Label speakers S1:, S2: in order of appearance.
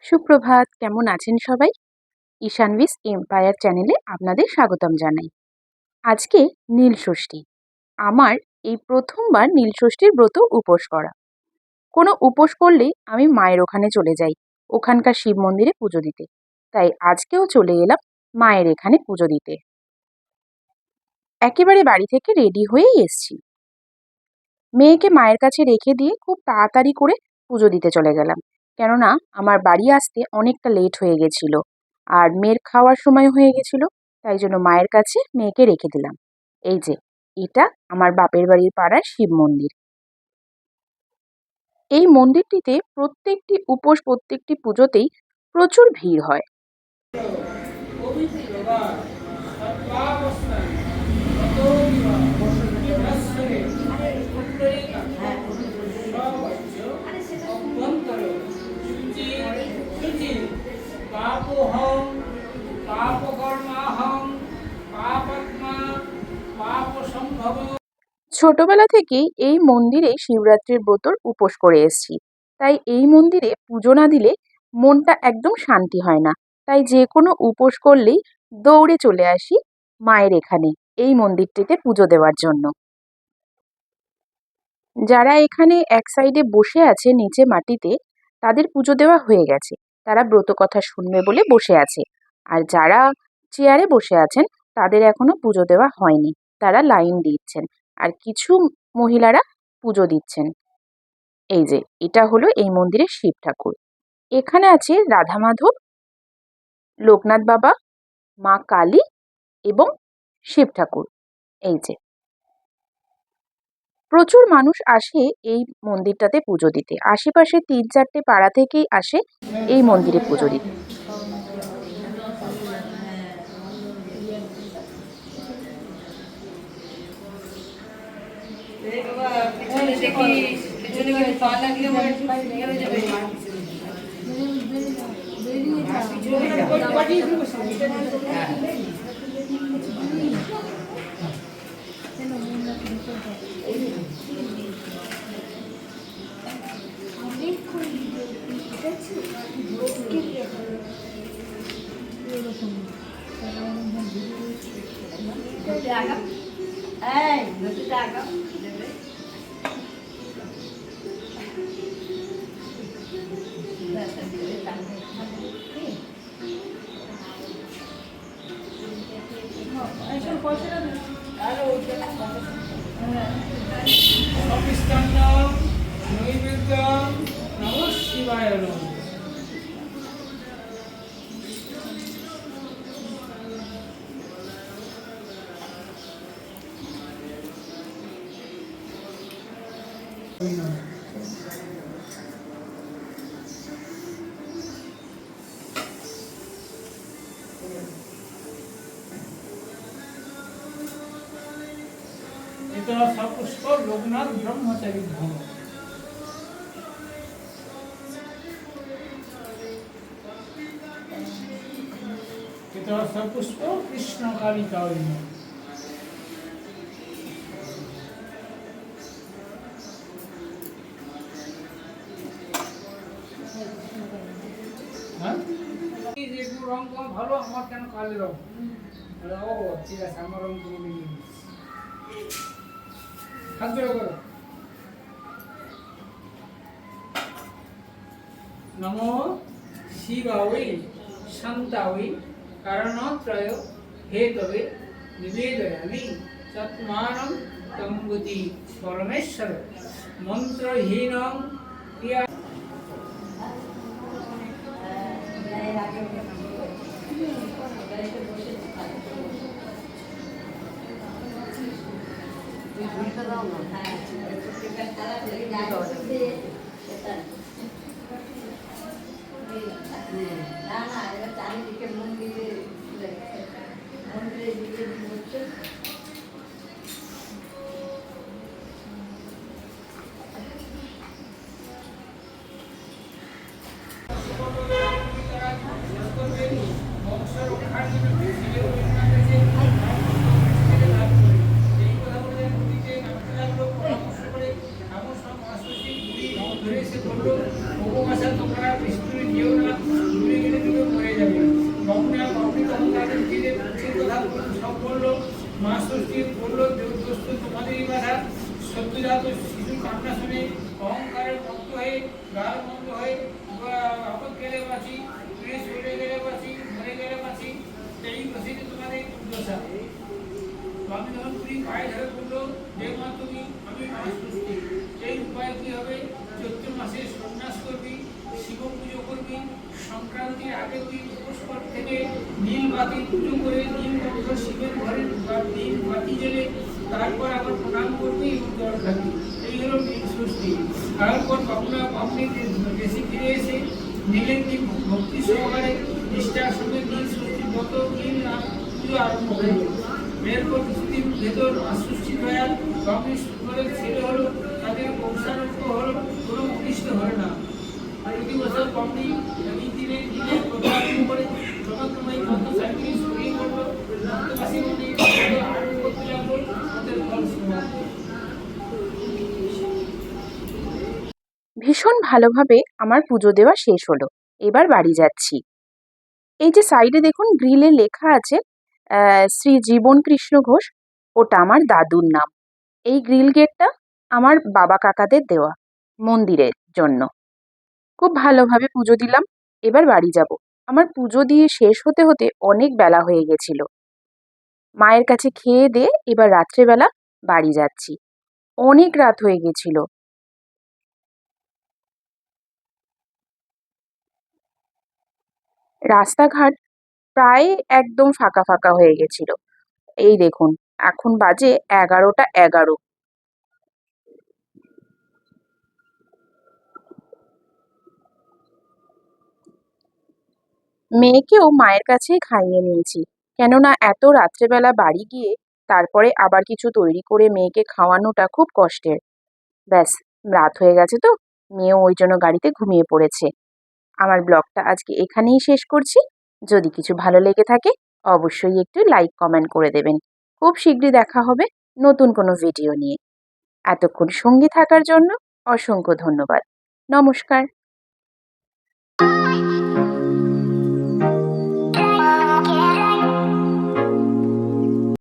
S1: সুপ্রভাত, কেমন আছেন সবাই? ঈশানভিস এম্পায়ার চ্যানেলে আপনাদের স্বাগতম জানাই। আজকে নীলষষ্ঠী। আমার এই প্রথমবার নীলষষ্ঠীর ব্রত উপোস করা। কোনো উপোস করলেই আমি মায়ের ওখানে চলে যাই, ওখানকার শিব মন্দিরে পুজো দিতে। তাই আজকেও চলে এলাম মায়ের এখানে পুজো দিতে। একেবারে বাড়ি থেকে রেডি হয়েই এসছি। মেয়েকে মায়ের কাছে রেখে দিয়ে খুব তাড়াতাড়ি করে পুজো দিতে চলে গেলাম, কেননা আমার বাড়ি আসতে অনেকটা লেট হয়ে গেছিল আর মেয়ের খাওয়ার সময় হয়ে গেছিল। তাই জন্য মায়ের কাছে মেয়েকে রেখে দিলাম। এই যে, এটা আমার বাপের বাড়ির পাড়ার শিব মন্দির। এই মন্দিরটিতে প্রত্যেকটি উপোস, প্রত্যেকটি পুজোতেই প্রচুর ভিড় হয়। ছোটবেলা থেকেই এই মন্দিরে শিবরাত্রির ব্রতর উপোস করে এসেছি। তাই এই মন্দিরে পুজো না দিলে মনটা একদম শান্তি হয় না। তাই যে কোনো উপোস করলেই দৌড়ে চলে আসি মায়ের এখানে, এই মন্দিরটিতে পুজো দেওয়ার জন্য। যারা এখানে এক সাইডে বসে আছে নিচে মাটিতে, তাদের পুজো দেওয়া হয়ে গেছে। তারা ব্রত কথা শুনবে বলে বসে আছে। আর যারা চেয়ারে বসে আছেন, তাদের এখনো পুজো দেওয়া হয়নি। তারা লাইন দিচ্ছেন আর কিছু মহিলারা পুজো দিচ্ছেন। এই যে, এটা হলো এই মন্দিরের শিব ঠাকুর। এখানে আছে রাধা মাধব, লোকনাথ বাবা, মা কালী এবং শিব ঠাকুর। এই যে, প্রচুর মানুষ আসে এই মন্দিরটাতে পুজো দিতে। আশেপাশে ৩-৪টে পাড়া থেকেই আসে এই মন্দিরে পুজো দিতে।
S2: সপুষ্প লোকনাথ ব্রহ্মচারী ধর্ম। সপুষ্প কৃষ্ণ কালিকা। রং ভালো, আমার কেন কালো রং? ও ঠিক আছে, আমার রং তুমি নমো শিবায় শান্তায় কারণত্রয় হেতবে নিবেদয়ামি তৎমানং তম্বুতি পরমেশ্বর মন্ত্রহীনং ক্রিয়া। চারিদিকে মন্দিরের দিকে হচ্ছে তোমরা বিষ্ণু যেও না আগের দিন উপোস থেকে নীল বাতি পুজো করে নীল কণ্ঠ শিবের ঘরে নীল বাতি জ্বেলে তারপর আবার প্রণাম করবে এবং জল খাবে। এই হলো নীল ষষ্ঠী। তারপর আপনি দেশে ফিরে এসে নীলের দিন ভক্তি সহকারে নিষ্ঠার সঙ্গে নীল ষষ্ঠীর ব্রত নীল পুজো আরম্ভ হয়ে গেল। এরপর কিছুদিন ভেতর আশ্বস্তি দয়াল স্বামী সুন্দরের ছেলে হলো, তাদের বংশারক্ষ হলো, কোনো অনিষ্ট হয় না। প্রতি বছর কমনি এই দিনে দিনে প্রচারণ করে জগৎময় কত সাইকেল ছড়িয়ে পড়লো, ভক্তবাসী মনে আরম্ভ করতে লাগলো তাদের ফল সমাপ্ত।
S1: ভীষণ ভালোভাবে আমার পুজো দেওয়া শেষ হলো। এবার বাড়ি যাচ্ছি। এই যে সাইডে দেখুন গ্রিলে লেখা আছে শ্রী জীবন কৃষ্ণ ঘোষ, ওটা আমার দাদুর নাম। এই গ্রিল গেটটা আমার বাবা কাকাদের দেওয়া মন্দিরের জন্য। খুব ভালোভাবে পুজো দিলাম। এবার বাড়ি যাব। আমার পুজো দিয়ে শেষ হতে হতে অনেক বেলা হয়ে গেছিল। মায়ের কাছে খেয়ে দিয়ে এবার রাত্রেবেলা বাড়ি যাচ্ছি। অনেক রাত হয়ে গেছিল। রাস্তাঘাট প্রায় একদম ফাঁকা ফাঁকা হয়ে গেছিল। এই দেখুন এখন বাজে 11টা 11। মেয়েকেও মায়ের কাছেই খাইয়ে নিয়েছি, কেননা এত রাত্রেবেলা বাড়ি গিয়ে তারপরে আবার কিছু তৈরি করে মেয়েকে খাওয়ানোটা খুব কষ্টের। ব্যাস, রাত হয়ে গেছে তো, মেয়েও ওই জন্য গাড়িতে ঘুমিয়ে পড়েছে। আমার ব্লগটা আজকে এখানেই শেষ করছি। যদি কিছু ভালো লেগে থাকে অবশ্যই একটু লাইক কমেন্ট করে দেবেন। খুব শীঘ্রই দেখা হবে নতুন কোনো ভিডিও নিয়ে। এতক্ষণ সঙ্গে থাকার জন্য অসংখ্য ধন্যবাদ। নমস্কার।